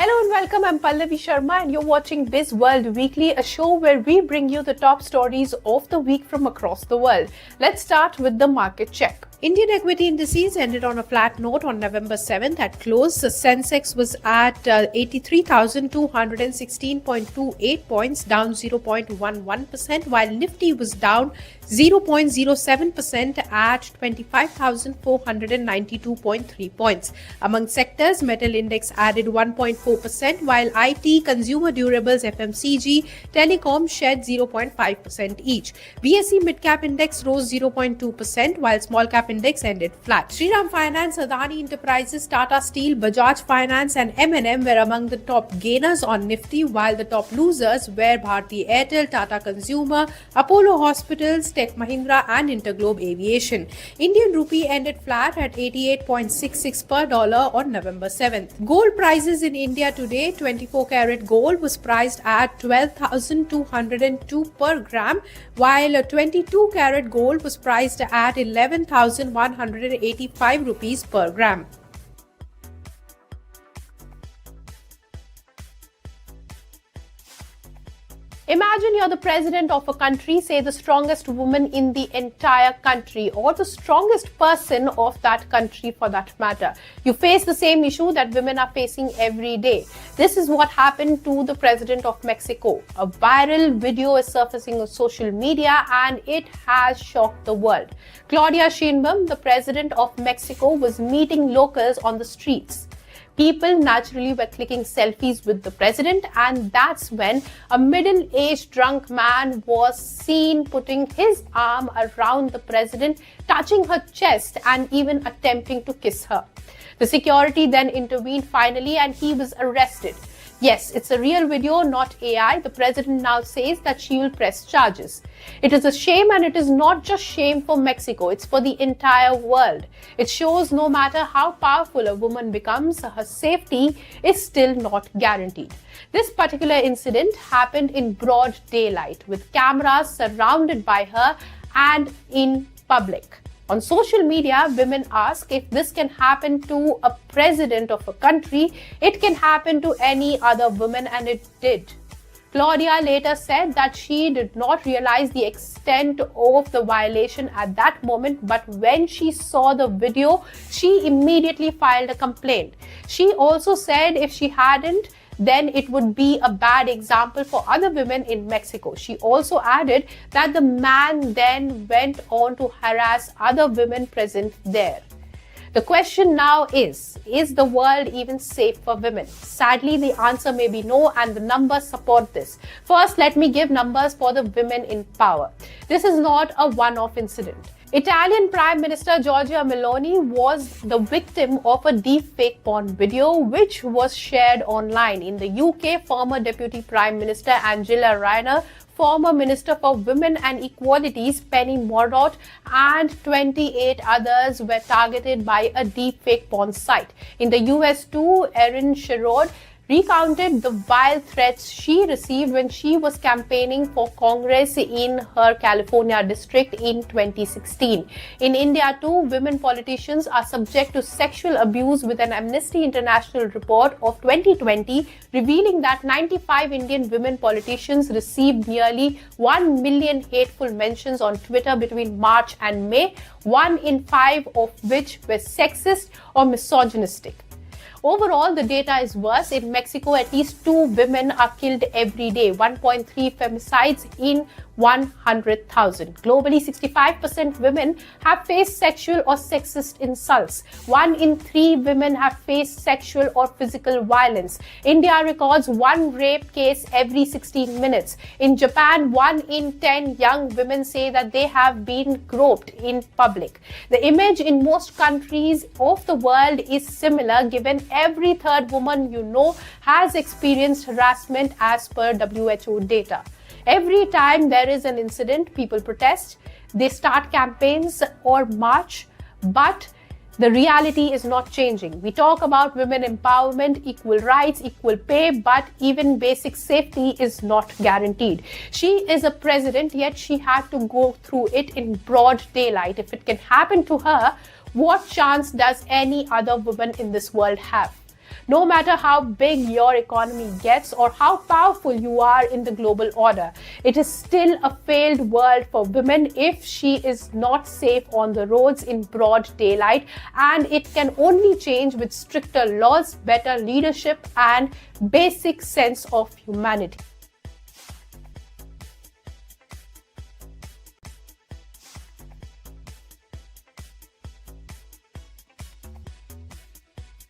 Hello and welcome, I'm Pallavi Sharma and you're watching BIZWORLD Weekly, a show where we bring you the top stories of the week from across the world. Let's start with the market check. Indian equity indices ended on a flat note on November 7th at close. The Sensex was at 83,216.28 points, down 0.11%, while Nifty was down 0.07% at 25,492.3 points. Among sectors, metal index added 1.4%, while IT, consumer durables, FMCG, telecom shed 0.5% each. BSE mid-cap index rose 0.2%, while small-cap index ended flat. Shriram Finance, Adani Enterprises, Tata Steel, Bajaj Finance and M&M were among the top gainers on Nifty, while the top losers were Bharti Airtel, Tata Consumer, Apollo Hospitals, Tech Mahindra and Interglobe Aviation. Indian rupee ended flat at 88.66 per dollar on November 7th. Gold prices in India today: 24 karat gold was priced at 12,202 per gram, while 22 karat gold was priced at 11,185 rupees per gram. Imagine you're the president of a country, say the strongest woman in the entire country or the strongest person of that country for that matter. You face the same issue that women are facing every day. This is what happened to the president of Mexico. A viral video is surfacing on social media and it has shocked the world. Claudia Sheinbaum, the president of Mexico, was meeting locals on the streets. People naturally were clicking selfies with the president, and that's when a middle-aged drunk man was seen putting his arm around the president, touching her chest and even attempting to kiss her. The security then intervened finally and he was arrested. Yes, it's a real video, not AI. The president now says that she will press charges. It is a shame, and it is not just shame for Mexico, it's for the entire world. It shows no matter how powerful a woman becomes, her safety is still not guaranteed. This particular incident happened in broad daylight with cameras surrounded by her and in public. On social media, women ask if this can happen to a president of a country, it can happen to any other woman, and it did. Claudia later said that she did not realize the extent of the violation at that moment, but when she saw the video, she immediately filed a complaint. She also said if she hadn't, then it would be a bad example for other women in Mexico. She also added that the man then went on to harass other women present there. The question now is the world even safe for women? Sadly, the answer may be no, and the numbers support this. First, let me give numbers for the women in power. This is not a one-off incident. Italian Prime Minister Giorgia Meloni was the victim of a deepfake porn video which was shared online. In the UK, former Deputy Prime Minister Angela Rayner, former Minister for Women and Equalities Penny Mordaunt and 28 others were targeted by a deepfake porn site. In the US too, Erin Sherrod recounted the vile threats she received when she was campaigning for Congress in her California district in 2016. In India too, women politicians are subject to sexual abuse, with an Amnesty International report of 2020 revealing that 95 Indian women politicians received nearly 1 million hateful mentions on Twitter between March and May, 1 in 5 of which were sexist or misogynistic. Overall, the data is worse. In Mexico, at least 2 women are killed every day, 1.3 femicides in 100,000. Globally, 65% women have faced sexual or sexist insults. 1 in 3 women have faced sexual or physical violence. India records 1 rape case every 16 minutes. In Japan, 1 in 10 young women say that they have been groped in public. The image in most countries of the world is similar, given every third woman you know has experienced harassment as per WHO data. Every time there is an incident, people protest, they start campaigns or march, but the reality is not changing. We talk about women empowerment, equal rights, equal pay, but even basic safety is not guaranteed. She is a president, yet she had to go through it in broad daylight. If it can happen to her, what chance does any other woman in this world have? no matter how big your economy gets or how powerful you are in the global order. It is still a failed world for women if she is not safe on the roads in broad daylight, and it can only change with stricter laws, better leadership, and basic sense of humanity.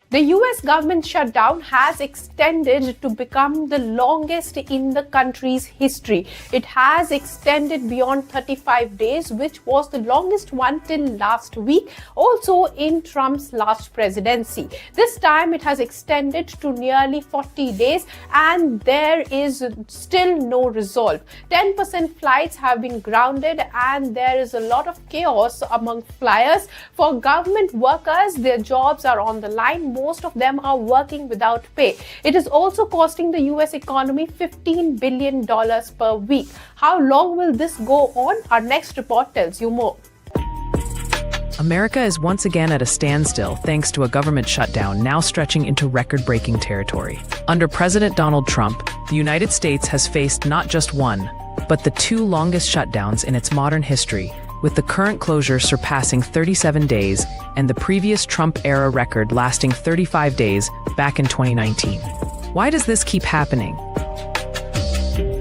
The US government shutdown has extended to become the longest in the country's history. It has extended beyond 35 days, which was the longest one till last week, also in Trump's last presidency. This time it has extended to nearly 40 days, and there is still no resolve. 10% flights have been grounded, and there is a lot of chaos among flyers. For government workers, their jobs are on the line. Most of them are working without pay. It is also costing the US economy $15 billion per week. How long will this go on? Our next report tells you more. America is once again at a standstill thanks to a government shutdown now stretching into record-breaking territory. Under President Donald Trump, the United States has faced not just one, but the two longest shutdowns in its modern history, with the current closure surpassing 37 days and the previous Trump-era record lasting 35 days back in 2019. Why does this keep happening?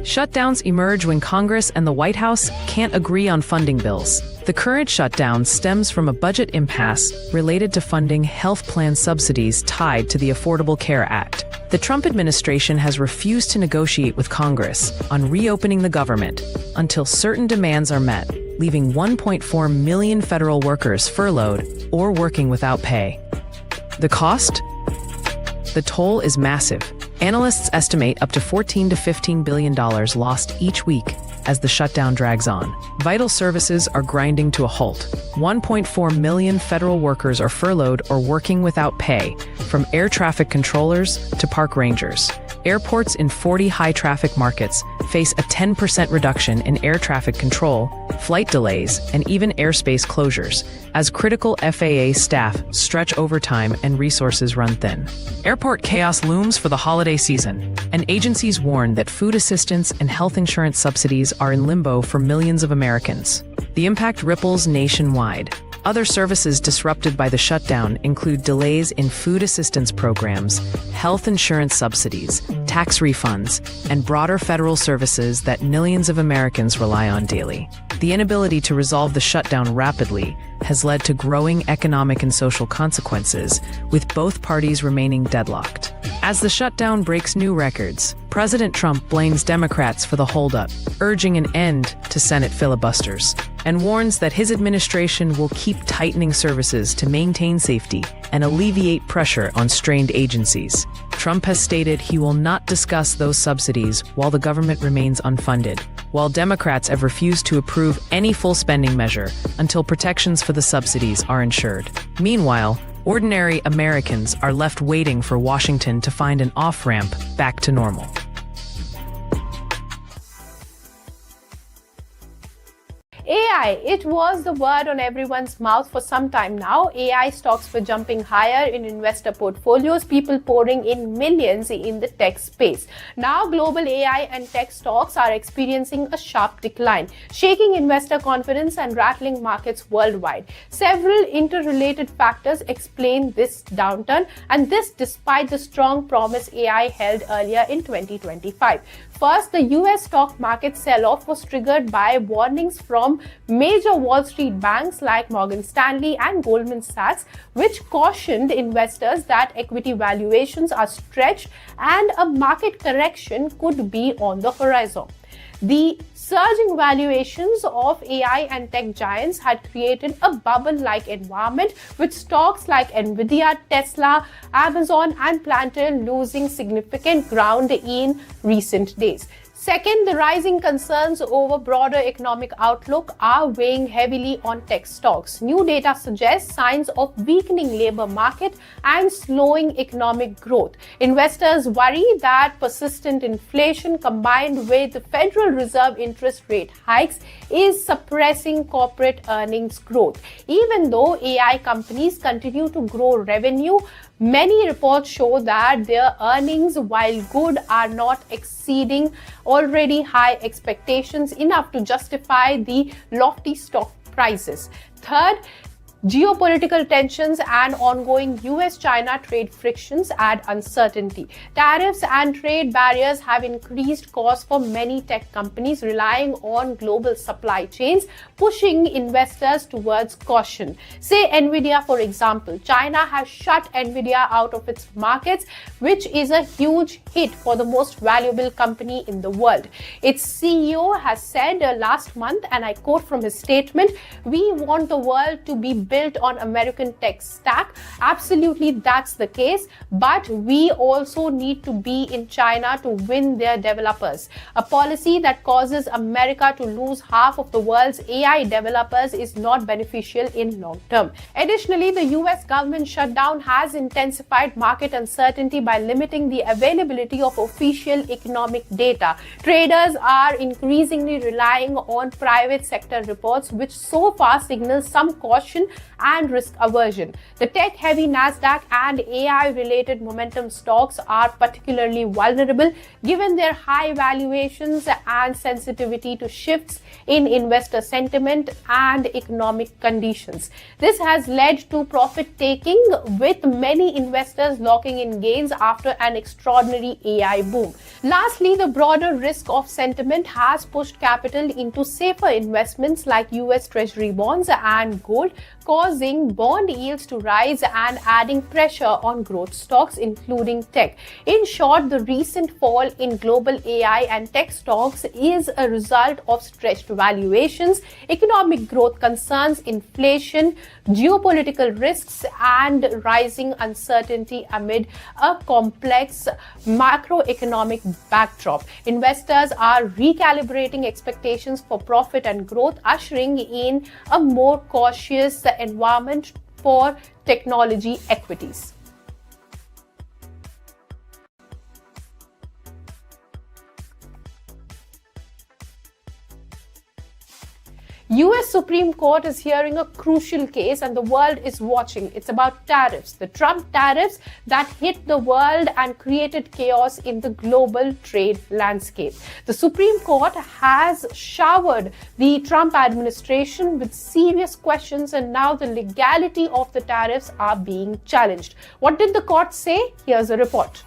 Shutdowns emerge when Congress and the White House can't agree on funding bills. The current shutdown stems from a budget impasse related to funding health plan subsidies tied to the Affordable Care Act. The Trump administration has refused to negotiate with Congress on reopening the government until certain demands are met, leaving 1.4 million federal workers furloughed or working without pay. The cost? The toll is massive. Analysts estimate up to $14 to $15 billion lost each week as the shutdown drags on. Vital services are grinding to a halt. 1.4 million federal workers are furloughed or working without pay, from air traffic controllers to park rangers. Airports in 40 high-traffic markets face a 10% reduction in air traffic control, flight delays, and even airspace closures, as critical FAA staff stretch overtime and resources run thin. Airport chaos looms for the holiday season, and agencies warn that food assistance and health insurance subsidies are in limbo for millions of Americans. The impact ripples nationwide. Other services disrupted by the shutdown include delays in food assistance programs, health insurance subsidies, tax refunds, and broader federal services that millions of Americans rely on daily. The inability to resolve the shutdown rapidly has led to growing economic and social consequences, with both parties remaining deadlocked. As the shutdown breaks new records, President Trump blames Democrats for the holdup, urging an end to Senate filibusters, and warns that his administration will keep tightening services to maintain safety and alleviate pressure on strained agencies. Trump has stated he will not discuss those subsidies while the government remains unfunded, while Democrats have refused to approve any full spending measure until protections for the subsidies are ensured. Meanwhile, ordinary Americans are left waiting for Washington to find an off-ramp back to normal. AI, it was the word on everyone's mouth for some time now. AI stocks were jumping higher in investor portfolios, people pouring in millions in the tech space. Now, global AI and tech stocks are experiencing a sharp decline, shaking investor confidence and rattling markets worldwide. Several interrelated factors explain this downturn, and this despite the strong promise AI held earlier in 2025. First, the US stock market sell-off was triggered by warnings from major Wall Street banks like Morgan Stanley and Goldman Sachs, which cautioned investors that equity valuations are stretched and a market correction could be on the horizon. The surging valuations of AI and tech giants had created a bubble-like environment, with stocks like Nvidia, Tesla, Amazon, and Planter losing significant ground in recent days. Second, the rising concerns over broader economic outlook are weighing heavily on tech stocks. New data suggests signs of weakening labor market and slowing economic growth. Investors worry that persistent inflation combined with the Federal Reserve interest rate hikes is suppressing corporate earnings growth. Even though AI companies continue to grow revenue, Many reports show that their earnings, while good, are not exceeding already high expectations enough to justify the lofty stock prices. Third, geopolitical tensions and ongoing US-China trade frictions add uncertainty. Tariffs and trade barriers have increased costs for many tech companies relying on global supply chains, pushing investors towards caution. Say Nvidia, for example. China has shut Nvidia out of its markets, which is a huge hit for the most valuable company in the world. Its CEO has said last month, and I quote from his statement, "We want the world to be built on American tech stack." Absolutely, that's the case, but we also need to be in China to win their developers. A policy that causes America to lose half of the world's AI developers is not beneficial in long term. Additionally, the US government shutdown has intensified market uncertainty by limiting the availability of official economic data. Traders are increasingly relying on private sector reports, which so far signals some caution and risk aversion. The tech-heavy Nasdaq and AI-related momentum stocks are particularly vulnerable given their high valuations and sensitivity to shifts in investor sentiment and economic conditions. This has led to profit-taking, with many investors locking in gains after an extraordinary AI boom. Lastly, the broader risk of sentiment has pushed capital into safer investments like US Treasury bonds and gold, causing bond yields to rise and adding pressure on growth stocks, including tech. In short, the recent fall in global AI and tech stocks is a result of stretched valuations, economic growth concerns, inflation, geopolitical risks, and rising uncertainty amid a complex macroeconomic backdrop. Investors are recalibrating expectations for profit and growth, ushering in a more cautious environment for technology equities. US Supreme Court is hearing a crucial case and the world is watching. It's about tariffs, the Trump tariffs that hit the world and created chaos in the global trade landscape. The Supreme Court has showered the Trump administration with serious questions, and now the legality of the tariffs are being challenged. What did the court say? Here's a report.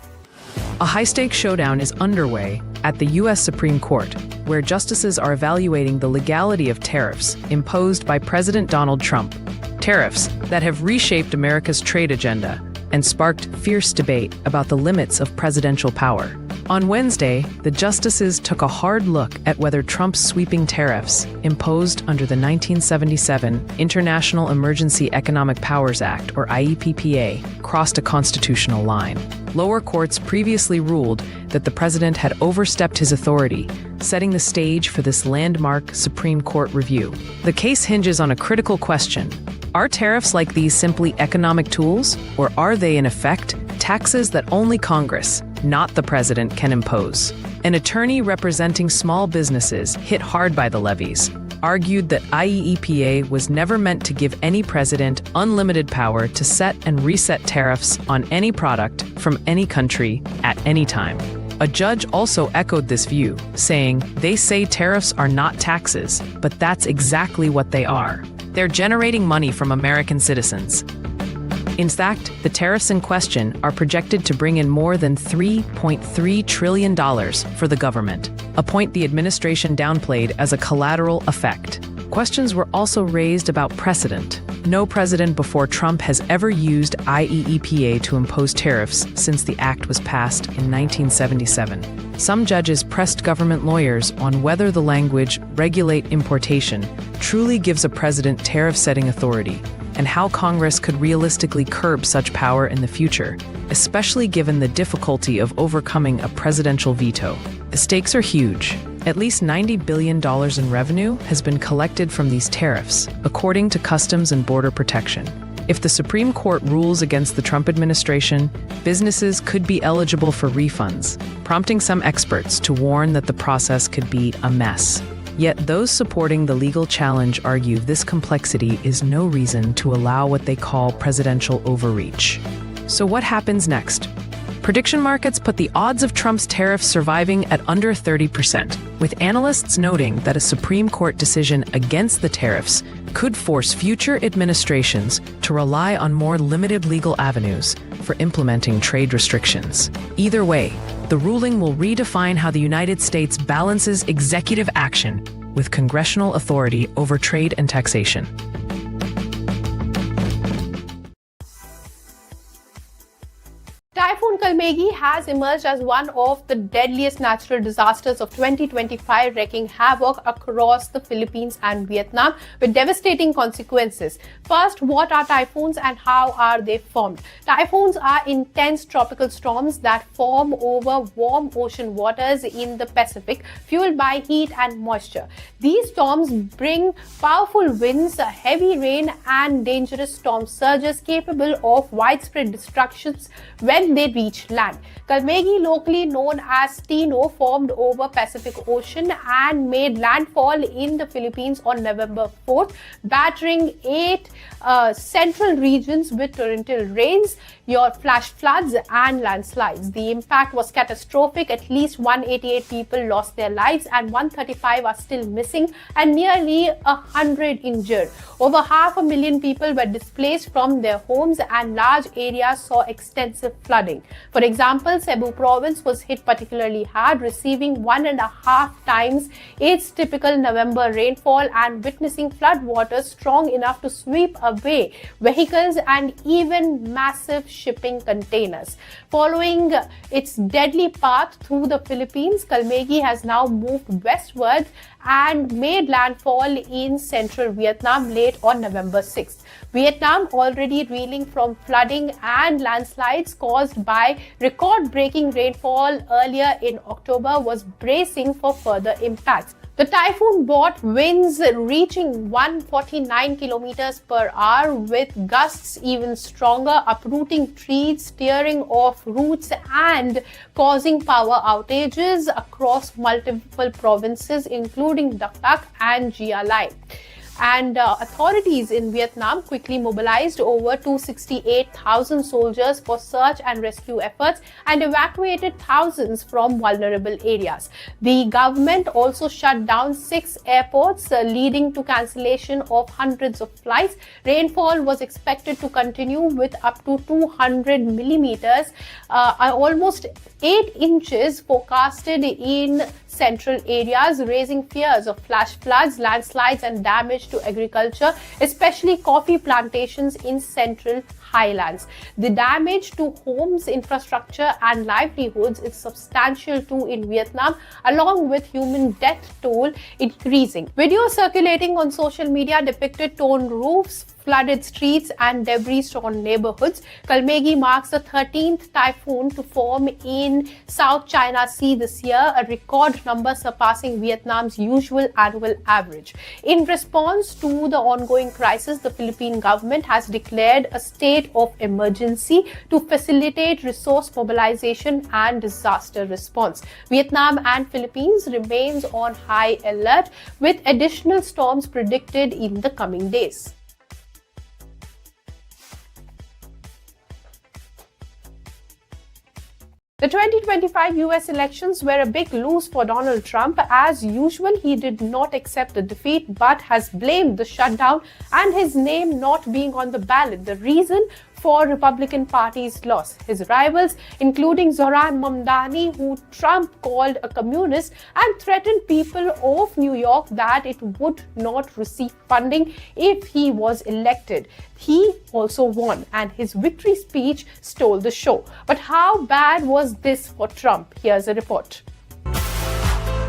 A high-stakes showdown is underway at the U.S. Supreme Court, where justices are evaluating the legality of tariffs imposed by President Donald Trump. Tariffs that have reshaped America's trade agenda and sparked fierce debate about the limits of presidential power. On Wednesday, the justices took a hard look at whether Trump's sweeping tariffs, imposed under the 1977 International Emergency Economic Powers Act, or IEPPA, crossed a constitutional line. Lower courts previously ruled that the president had overstepped his authority, setting the stage for this landmark Supreme Court review. The case hinges on a critical question. Are tariffs like these simply economic tools, or are they, in effect, taxes that only Congress, not the president, can impose? An attorney representing small businesses hit hard by the levies argued that IEEPA was never meant to give any president unlimited power to set and reset tariffs on any product from any country at any time. A judge also echoed this view, saying, "They say tariffs are not taxes, but that's exactly what they are. They're generating money from American citizens." In fact, the tariffs in question are projected to bring in more than $3.3 trillion for the government, a point the administration downplayed as a collateral effect. Questions were also raised about precedent. No president before Trump has ever used IEEPA to impose tariffs since the act was passed in 1977. Some judges pressed government lawyers on whether the language "regulate importation" truly gives a president tariff-setting authority, and how Congress could realistically curb such power in the future, especially given the difficulty of overcoming a presidential veto. The stakes are huge. At least $90 billion in revenue has been collected from these tariffs, according to Customs and Border Protection. If the Supreme Court rules against the Trump administration, businesses could be eligible for refunds, prompting some experts to warn that the process could be a mess. Yet those supporting the legal challenge argue this complexity is no reason to allow what they call presidential overreach. So what happens next? Prediction markets put the odds of Trump's tariffs surviving at under 30%, with analysts noting that a Supreme Court decision against the tariffs could force future administrations to rely on more limited legal avenues for implementing trade restrictions. Either way, the ruling will redefine how the United States balances executive action with congressional authority over trade and taxation. Typhoon Kalmaegi has emerged as one of the deadliest natural disasters of 2025, wreaking havoc across the Philippines and Vietnam with devastating consequences. First, what are typhoons and how are they formed? Typhoons are intense tropical storms that form over warm ocean waters in the Pacific, fueled by heat and moisture. These storms bring powerful winds, heavy rain, and dangerous storm surges capable of widespread destructions when they reach land. Kalmaegi, locally known as Tino, formed over Pacific Ocean and made landfall in the Philippines on November 4th, battering 8 central regions with torrential rains, flash floods and landslides. The impact was catastrophic. At least 188 people lost their lives and 135 are still missing and nearly 100 injured. Over 500,000 people were displaced from their homes and large areas saw extensive flooding. For example, Cebu province was hit particularly hard, receiving 1.5 times its typical November rainfall and witnessing floodwaters strong enough to sweep away vehicles and even massive shipping containers. Following its deadly path through the Philippines, Kalmaegi has now moved westward and made landfall in central Vietnam late on November 6th. Vietnam, already reeling from flooding and landslides caused by record-breaking rainfall earlier in October, was bracing for further impacts. The typhoon brought winds reaching 149 kilometers per hour, with gusts even stronger, uprooting trees, tearing off roots, and causing power outages across multiple provinces, including Dak Lak and Gia Lai. And authorities in Vietnam quickly mobilized over 268,000 soldiers for search and rescue efforts and evacuated thousands from vulnerable areas. The government also shut down 6 airports, leading to cancellation of hundreds of flights. Rainfall was expected to continue with up to 200 millimeters, almost 8 inches forecasted in central areas, raising fears of flash floods, landslides, and damage to agriculture, especially coffee plantations in central highlands. The damage to homes, infrastructure, and livelihoods is substantial too in Vietnam, along with human death toll increasing. Videos circulating on social media depicted torn roofs, flooded streets, and debris-strewn neighborhoods. Kalmaegi marks the 13th typhoon to form in South China Sea this year, a record number surpassing Vietnam's usual annual average. In response to the ongoing crisis, the Philippine government has declared a state of emergency to facilitate resource mobilization and disaster response. Vietnam and Philippines remains on high alert, with additional storms predicted in the coming days. The 2025 US elections were a big lose for Donald Trump. As usual, he did not accept the defeat but has blamed the shutdown and his name not being on the ballot the reason for Republican Party's loss. His rivals, including Zohran Mamdani, who Trump called a communist and threatened people of New York that it would not receive funding if he was elected. He also won, and his victory speech stole the show. But how bad was this for Trump? Here's a report.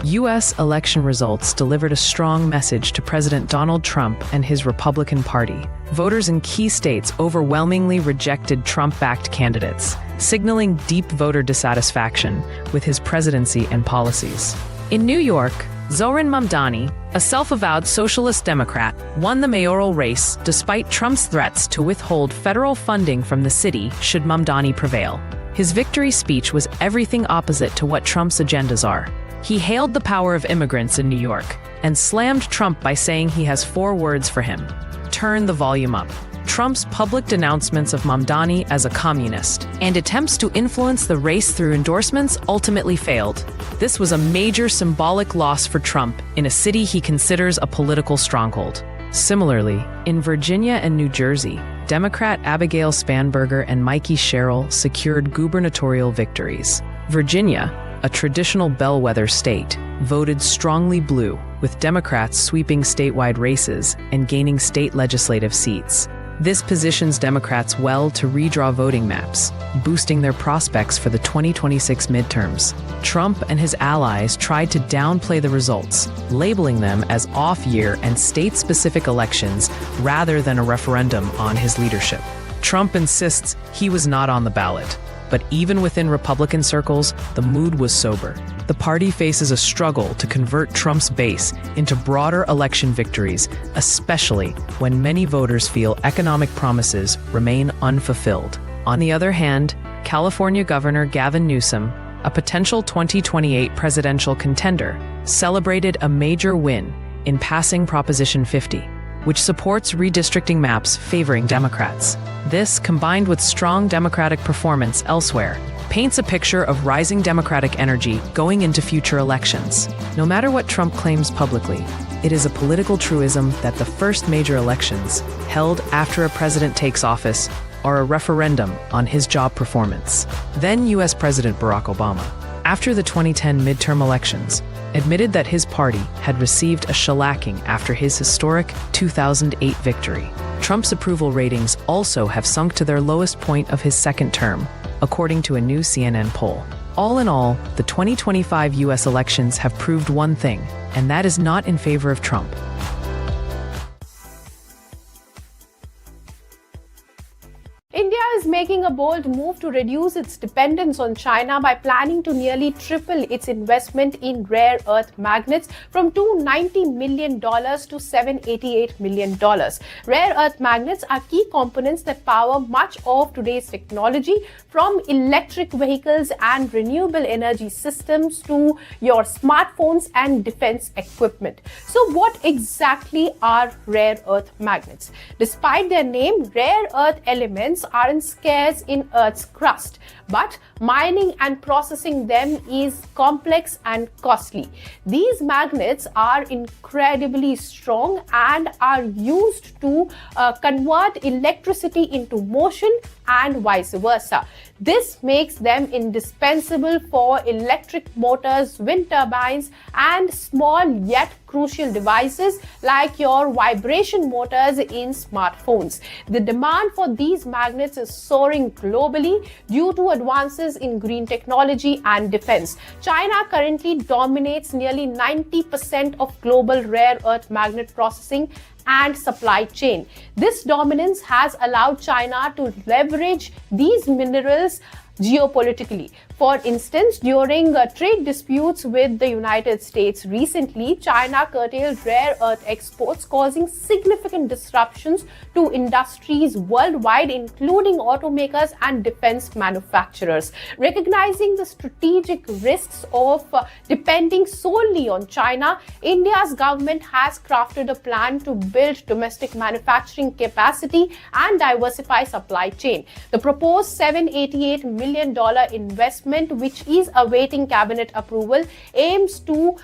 U.S. election results delivered a strong message to President Donald Trump and his Republican Party. Voters in key states overwhelmingly rejected Trump-backed candidates, signaling deep voter dissatisfaction with his presidency and policies. In New York, Zohran Mamdani, a self-avowed socialist Democrat, won the mayoral race despite Trump's threats to withhold federal funding from the city should Mamdani prevail. His victory speech was everything opposite to what Trump's agendas are. He hailed the power of immigrants in New York and slammed Trump by saying he has 4 words for him: turn the volume up. Trump's public denouncements of Mamdani as a communist and attempts to influence the race through endorsements ultimately failed. This was a major symbolic loss for Trump in a city he considers a political stronghold. Similarly, in Virginia and New Jersey, Democrat Abigail Spanberger and Mikey Sherrill secured gubernatorial victories. Virginia, a traditional bellwether state, voted strongly blue, with Democrats sweeping statewide races and gaining state legislative seats. This positions Democrats well to redraw voting maps, boosting their prospects for the 2026 midterms. Trump and his allies tried to downplay the results, labeling them as off-year and state-specific elections rather than a referendum on his leadership. Trump insists he was not on the ballot, but even within Republican circles, the mood was sober. The party faces a struggle to convert Trump's base into broader election victories, especially when many voters feel economic promises remain unfulfilled. On the other hand, California Governor Gavin Newsom, a potential 2028 presidential contender, celebrated a major win in passing Proposition 50, which supports redistricting maps favoring Democrats. This, combined with strong Democratic performance elsewhere, paints a picture of rising Democratic energy going into future elections. No matter what Trump claims publicly, it is a political truism that the first major elections, held after a president takes office, are a referendum on his job performance. Then U.S. President Barack Obama, after the 2010 midterm elections, admitted that his party had received a shellacking after his historic 2008 victory. Trump's approval ratings also have sunk to their lowest point of his second term, according to a new CNN poll. All in all, the 2025 U.S. elections have proved one thing, and that is not in favor of Trump. India is making a bold move to reduce its dependence on China by planning to nearly triple its investment in rare earth magnets from $290 million to $788 million. Rare earth magnets are key components that power much of today's technology, from electric vehicles and renewable energy systems to your smartphones and defense equipment. So what exactly are rare earth magnets? Despite their name, rare earth elements aren't scarce in Earth's crust, but mining and processing them is complex and costly. These magnets are incredibly strong and are used to convert electricity into motion and vice versa. This makes them indispensable for electric motors, wind turbines, and small yet crucial devices like your vibration motors in smartphones. The demand for these magnets is soaring globally due to advances in green technology and defense. China currently dominates nearly 90% of global rare earth magnet processing and supply chain. This dominance has allowed China to leverage these minerals geopolitically. For instance, during trade disputes with the United States recently, China curtailed rare earth exports, causing significant disruptions to industries worldwide, including automakers and defense manufacturers. Recognizing the strategic risks of depending solely on China, India's government has crafted a plan to build domestic manufacturing capacity and diversify supply chain. The proposed $788 million investment, which is awaiting cabinet approval, aims to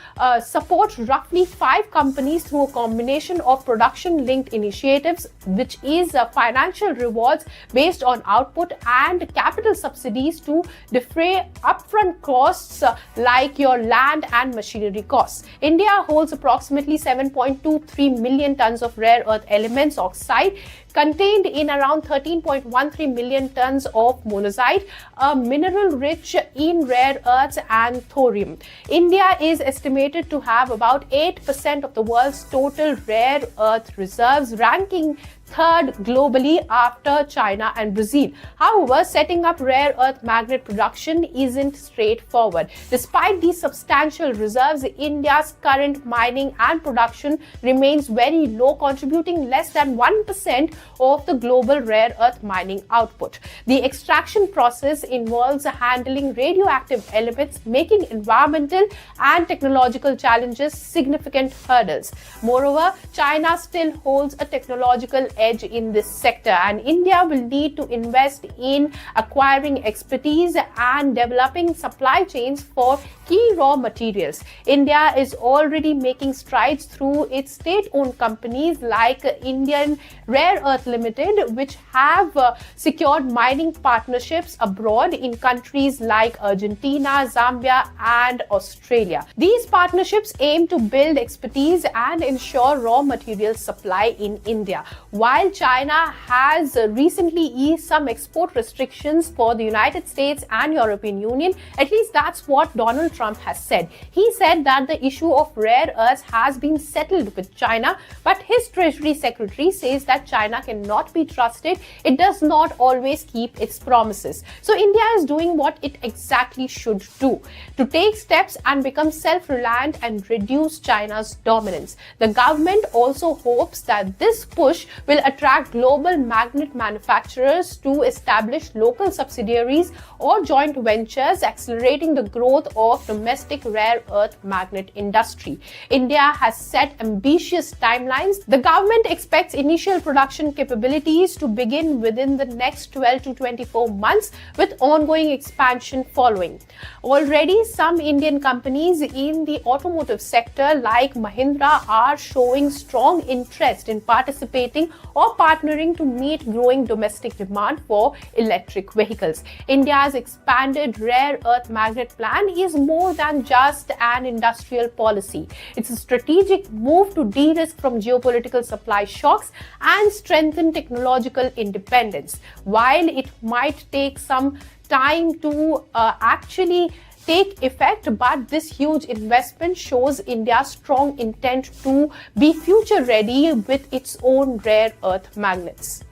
support roughly 5 companies through a combination of production-linked initiatives, which is financial rewards based on output, and capital subsidies to defray upfront costs like your land and machinery costs. India holds approximately 7.23 million tons of rare earth elements oxide, contained in around 13.13 million tons of monazite, a mineral rich in rare earths and thorium. India is estimated to have about 8% of the world's total rare earth reserves, ranking third globally after China and Brazil. However, setting up rare earth magnet production isn't straightforward. Despite these substantial reserves, India's current mining and production remains very low, contributing less than 1% of the global rare earth mining output. The extraction process involves handling radioactive elements, making environmental and technological challenges significant hurdles. Moreover, China still holds a technological edge in this sector, and India will need to invest in acquiring expertise and developing supply chains for key raw materials. India is already making strides through its state-owned companies like Indian Rare Earth Limited, which have secured mining partnerships abroad in countries like Argentina, Zambia, and Australia. These partnerships aim to build expertise and ensure raw material supply in India. While China has recently eased some export restrictions for the United States and European Union, at least that's what Donald Trump has said. He said that the issue of rare earths has been settled with China, but his Treasury Secretary says that China cannot be trusted. It does not always keep its promises. So India is doing what it exactly should do, to take steps and become self-reliant and reduce China's dominance. The government also hopes that this push will attract global magnet manufacturers to establish local subsidiaries or joint ventures, accelerating the growth of domestic rare earth magnet industry. India has set ambitious timelines. The government expects initial production capabilities to begin within the next 12 to 24 months, with ongoing expansion following. Already, some Indian companies in the automotive sector like Mahindra are showing strong interest in participating or partnering to meet growing domestic demand for electric vehicles. India's expanded rare earth magnet plan is more than just an industrial policy. It's a strategic move to de-risk from geopolitical supply shocks and strengthen technological independence. While it might take some time to actually take effect, but this huge investment shows India's strong intent to be future ready with its own rare earth magnets.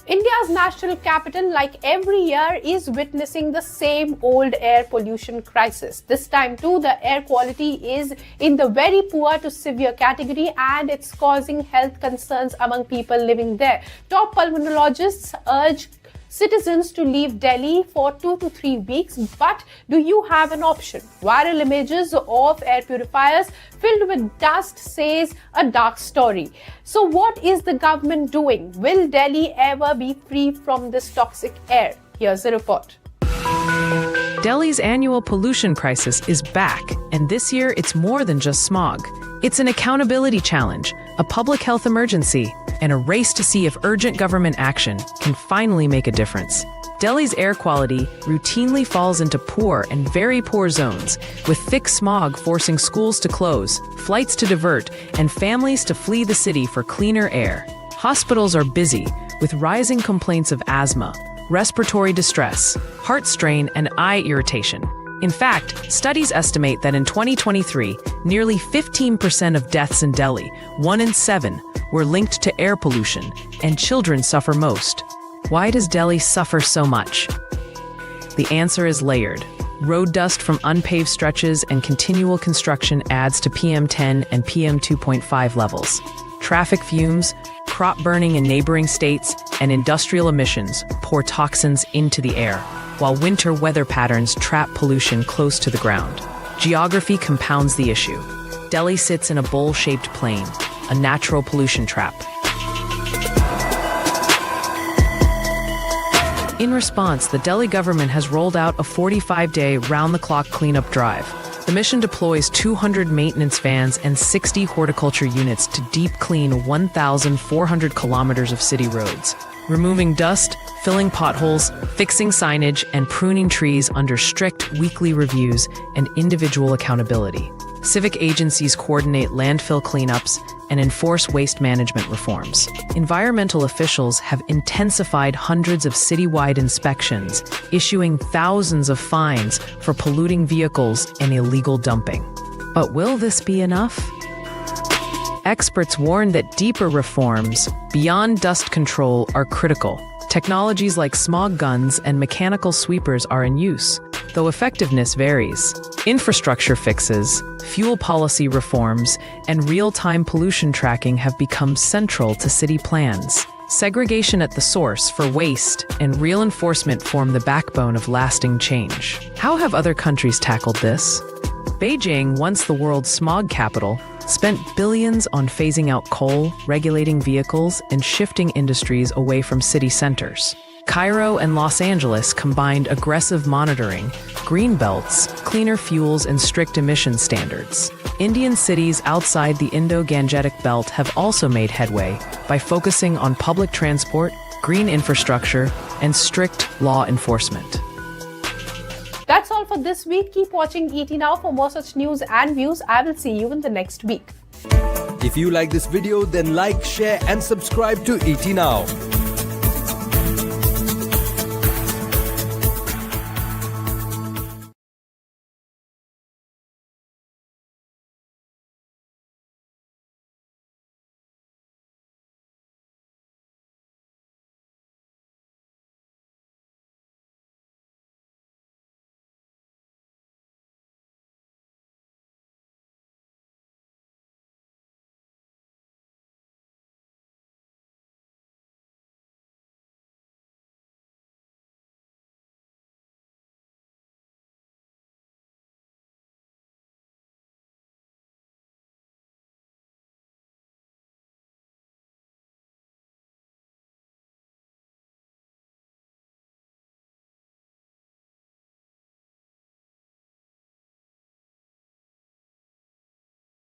India's national capital, like every year, is witnessing the same old air pollution crisis. This time too, the air quality is in the very poor to severe category, and it's causing health concerns among people living there. Top pulmonologists urge citizens to leave Delhi for 2 to 3 weeks, but do you have an option? Viral images of air purifiers filled with dust says a dark story. So what is the government doing? Will Delhi ever be free from this toxic air? Here's the report. Delhi's annual pollution crisis is back, and this year it's more than just smog. It's an accountability challenge, a public health emergency, and a race to see if urgent government action can finally make a difference. Delhi's air quality routinely falls into poor and very poor zones, with thick smog forcing schools to close, flights to divert, and families to flee the city for cleaner air. Hospitals are busy, with rising complaints of asthma, respiratory distress, heart strain, and eye irritation. In fact, studies estimate that in 2023, nearly 15% of deaths in Delhi, 1 in 7, were linked to air pollution, and children suffer most. Why does Delhi suffer so much? The answer is layered. Road dust from unpaved stretches and continual construction adds to PM10 and PM2.5 levels. Traffic fumes, crop burning in neighboring states, and industrial emissions pour toxins into the air, while winter weather patterns trap pollution close to the ground. Geography compounds the issue. Delhi sits in a bowl-shaped plain, a natural pollution trap. In response, the Delhi government has rolled out a 45-day round-the-clock cleanup drive. The mission deploys 200 maintenance vans and 60 horticulture units to deep clean 1,400 kilometers of city roads, removing dust, filling potholes, fixing signage, and pruning trees under strict weekly reviews and individual accountability. Civic agencies coordinate landfill cleanups and enforce waste management reforms. Environmental officials have intensified hundreds of citywide inspections, issuing thousands of fines for polluting vehicles and illegal dumping. But will this be enough? Experts warn that deeper reforms, beyond dust control, are critical. Technologies like smog guns and mechanical sweepers are in use, though effectiveness varies. Infrastructure fixes, fuel policy reforms, and real-time pollution tracking have become central to city plans. Segregation at the source for waste and real enforcement form the backbone of lasting change. How have other countries tackled this? Beijing, once the world's smog capital, spent billions on phasing out coal, regulating vehicles, and shifting industries away from city centers. Cairo and Los Angeles combined aggressive monitoring, green belts, cleaner fuels, and strict emission standards. Indian cities outside the Indo-Gangetic Belt have also made headway by focusing on public transport, green infrastructure, and strict law enforcement. That's all for this week. Keep watching ET Now for more such news and views. I will see you in the next week. If you like this video, then like, share and subscribe to ET Now.